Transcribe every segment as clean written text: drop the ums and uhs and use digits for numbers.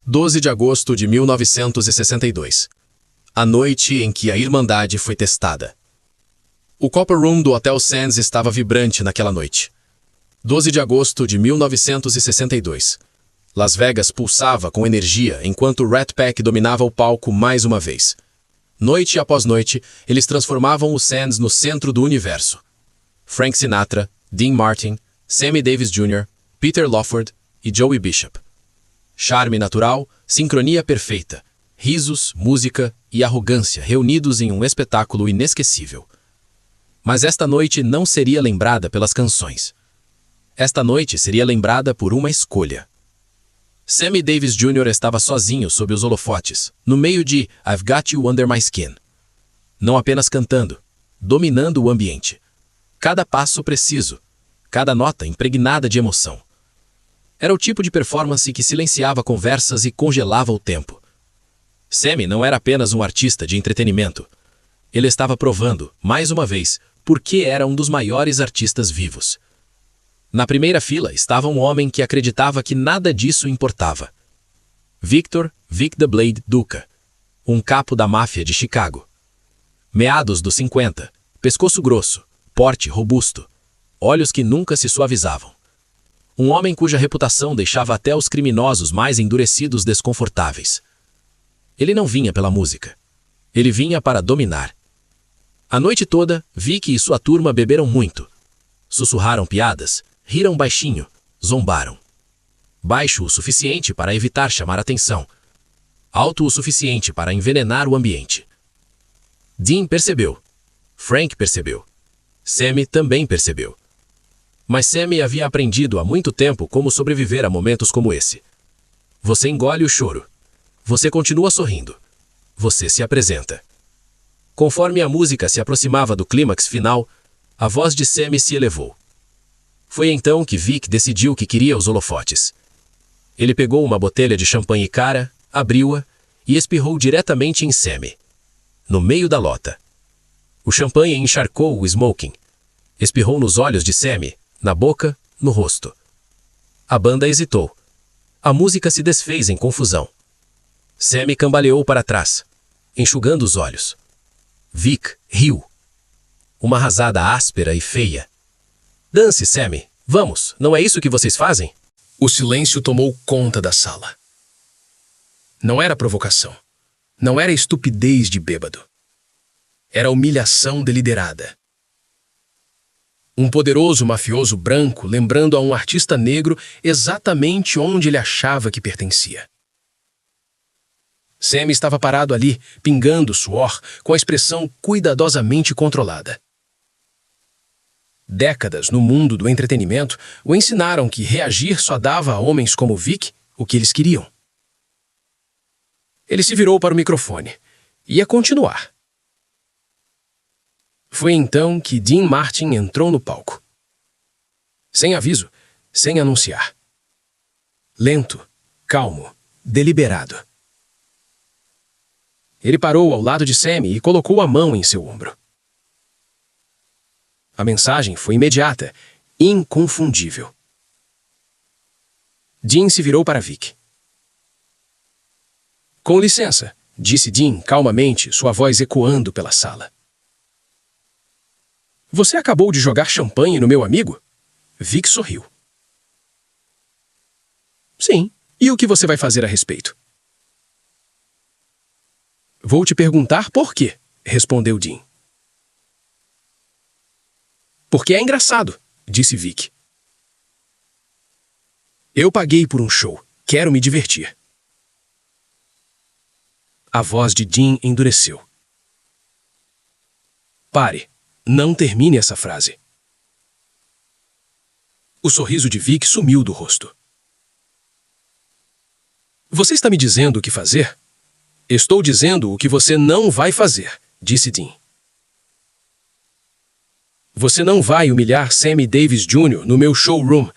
12 de agosto de 1962. A noite em que a Irmandade foi testada. O Copper Room do Hotel Sands estava vibrante naquela noite. 12 de agosto de 1962. Las Vegas pulsava com energia enquanto o Rat Pack dominava o palco mais uma vez. Noite após noite, eles transformavam o Sands no centro do universo. Frank Sinatra, Dean Martin, Sammy Davis Jr., Peter Lawford e Joey Bishop. Charme natural, sincronia perfeita, risos, música e arrogância reunidos em um espetáculo inesquecível. Mas esta noite não seria lembrada pelas canções. Esta noite seria lembrada por uma escolha. Sammy Davis Jr. estava sozinho sob os holofotes, no meio de I've Got You Under My Skin. Não apenas cantando, dominando o ambiente. Cada passo preciso, cada nota impregnada de emoção. Era o tipo de performance que silenciava conversas e congelava o tempo. Sammy não era apenas um artista de entretenimento. Ele estava provando, mais uma vez, por que era um dos maiores artistas vivos. Na primeira fila estava um homem que acreditava que nada disso importava. Victor "Vic the Blade" Duca, um capo da máfia de Chicago. Meados dos 50, pescoço grosso, porte robusto, olhos que nunca se suavizavam. Um homem cuja reputação deixava até os criminosos mais endurecidos desconfortáveis. Ele não vinha pela música. Ele vinha para dominar. A noite toda, Vic e sua turma beberam muito. Sussurraram piadas, riram baixinho, zombaram. Baixo o suficiente para evitar chamar atenção. Alto o suficiente para envenenar o ambiente. Dean percebeu. Frank percebeu. Sammy também percebeu. Mas Sammy havia aprendido há muito tempo como sobreviver a momentos como esse. Você engole o choro. Você continua sorrindo. Você se apresenta. Conforme a música se aproximava do clímax final, a voz de Sammy se elevou. Foi então que Vic decidiu que queria os holofotes. Ele pegou uma botelha de champanhe cara, abriu-a e espirrou diretamente em Sammy, no meio da lota. O champanhe encharcou o smoking. Espirrou nos olhos de Sammy, na boca, no rosto. A banda hesitou. A música se desfez em confusão. Sammy cambaleou para trás, enxugando os olhos. Vic riu. Uma rasada áspera e feia. Dance, Sammy. Vamos, não é isso que vocês fazem? O silêncio tomou conta da sala. Não era provocação. Não era estupidez de bêbado. Era humilhação deliberada. Um poderoso mafioso branco lembrando a um artista negro exatamente onde ele achava que pertencia. Sammy estava parado ali, pingando suor, com a expressão cuidadosamente controlada. Décadas no mundo do entretenimento o ensinaram que reagir só dava a homens como Vic o que eles queriam. Ele se virou para o microfone. Ia continuar. Foi então que Dean Martin entrou no palco. Sem aviso, sem anunciar. Lento, calmo, deliberado. Ele parou ao lado de Sammy e colocou a mão em seu ombro. A mensagem foi imediata, inconfundível. Dean se virou para Vic. Com licença, disse Dean calmamente, sua voz ecoando pela sala. Você acabou de jogar champanhe no meu amigo? Vic sorriu. Sim, e o que você vai fazer a respeito? Vou te perguntar por quê, respondeu Dean. Porque é engraçado, disse Vic. Eu paguei por um show, quero me divertir. A voz de Dean endureceu. Pare, não termine essa frase. O sorriso de Vic sumiu do rosto. Você está me dizendo o que fazer? Estou dizendo o que você não vai fazer, disse Dean. Você não vai humilhar Sammy Davis Jr. no meu showroom.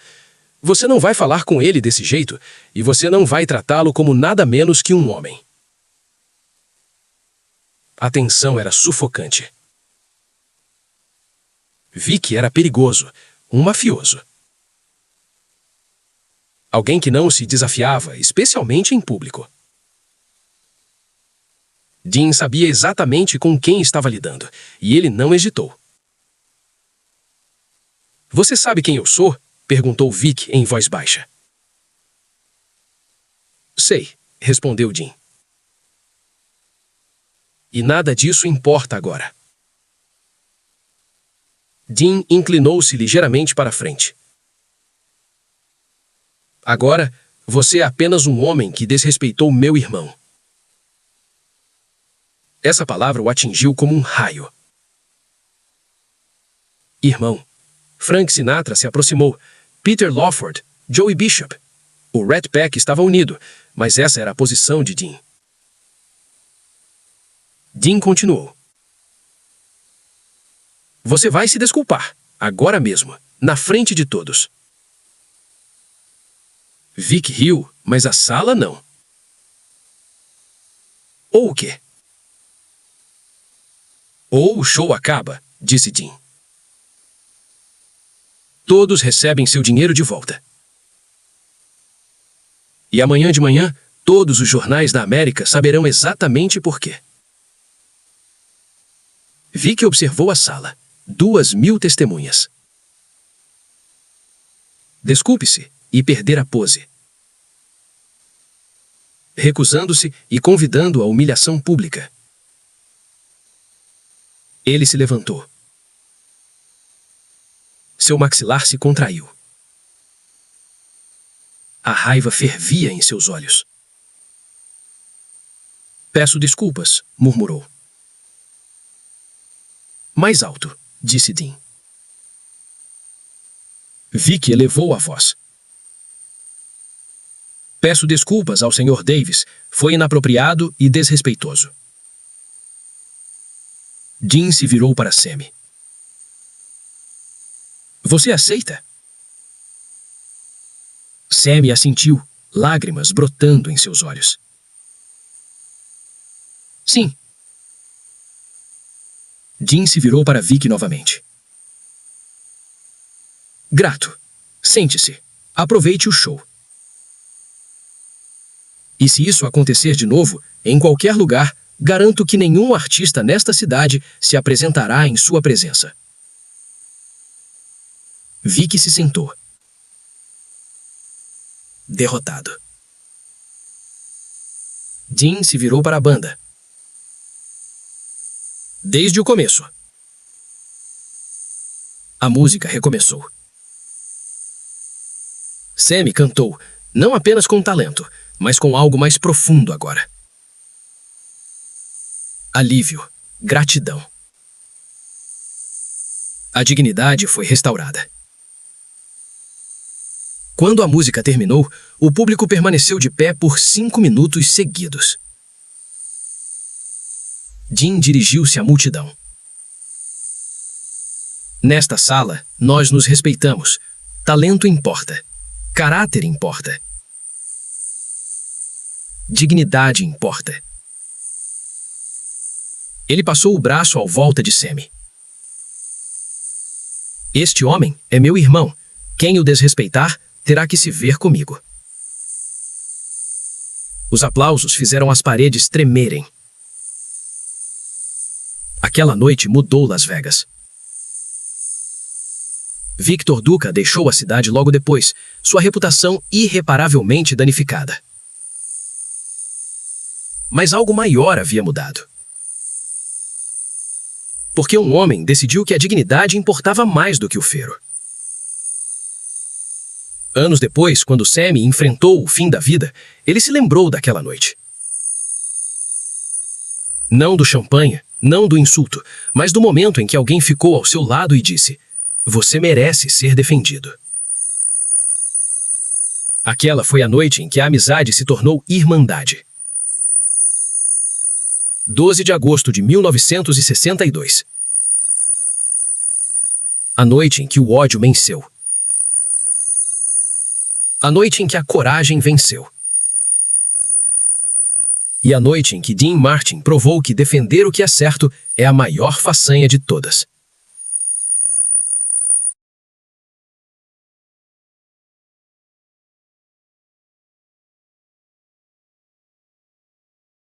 Você não vai falar com ele desse jeito e você não vai tratá-lo como nada menos que um homem. A tensão era sufocante. Vic era perigoso, um mafioso. Alguém que não se desafiava, especialmente em público. Dean sabia exatamente com quem estava lidando, e ele não hesitou. Você sabe quem eu sou? Perguntou Vic em voz baixa. Sei, respondeu Dean. E nada disso importa agora. Dean inclinou-se ligeiramente para a frente. Agora, você é apenas um homem que desrespeitou meu irmão. Essa palavra o atingiu como um raio. Irmão. Frank Sinatra se aproximou. Peter Lawford, Joey Bishop. O Rat Pack estava unido, mas essa era a posição de Dean. Dean continuou. Você vai se desculpar, agora mesmo, na frente de todos. Vic riu, mas a sala não. Ou o quê? Ou o show acaba, disse Dean. Todos recebem seu dinheiro de volta. E amanhã de manhã, todos os jornais da América saberão exatamente por quê. Vic observou a sala. 2.000 testemunhas. Desculpe-se e perder a pose. Recusando-se e convidando a humilhação pública. Ele se levantou. Seu maxilar se contraiu. A raiva fervia em seus olhos. Peço desculpas, murmurou. Mais alto, disse Dean. Vic elevou a voz. Peço desculpas ao Sr. Davis. Foi inapropriado e desrespeitoso. Dean se virou para Sammy. Você aceita? Sammy assentiu, lágrimas brotando em seus olhos. Sim. Dean se virou para Vic novamente. Grato. Sente-se. Aproveite o show. E se isso acontecer de novo, em qualquer lugar, garanto que nenhum artista nesta cidade se apresentará em sua presença. Vic se sentou. Derrotado. Dean se virou para a banda. Desde o começo. A música recomeçou. Sammy cantou, não apenas com talento, mas com algo mais profundo agora. Alívio, gratidão. A dignidade foi restaurada. Quando a música terminou, o público permaneceu de pé por 5 minutos seguidos. Dean dirigiu-se à multidão. Nesta sala, nós nos respeitamos. Talento importa. Caráter importa. Dignidade importa. Ele passou o braço à volta de Sammy. Este homem é meu irmão. Quem o desrespeitar, terá que se ver comigo. Os aplausos fizeram as paredes tremerem. Aquela noite mudou Las Vegas. Victor Duca deixou a cidade logo depois, sua reputação irreparavelmente danificada. Mas algo maior havia mudado. Porque um homem decidiu que a dignidade importava mais do que o fero. Anos depois, quando Sammy enfrentou o fim da vida, ele se lembrou daquela noite. Não do champanhe, não do insulto, mas do momento em que alguém ficou ao seu lado e disse: "Você merece ser defendido." Aquela foi a noite em que a amizade se tornou irmandade. 12 de agosto de 1962. A noite em que o ódio venceu. A noite em que a coragem venceu. E a noite em que Dean Martin provou que defender o que é certo é a maior façanha de todas.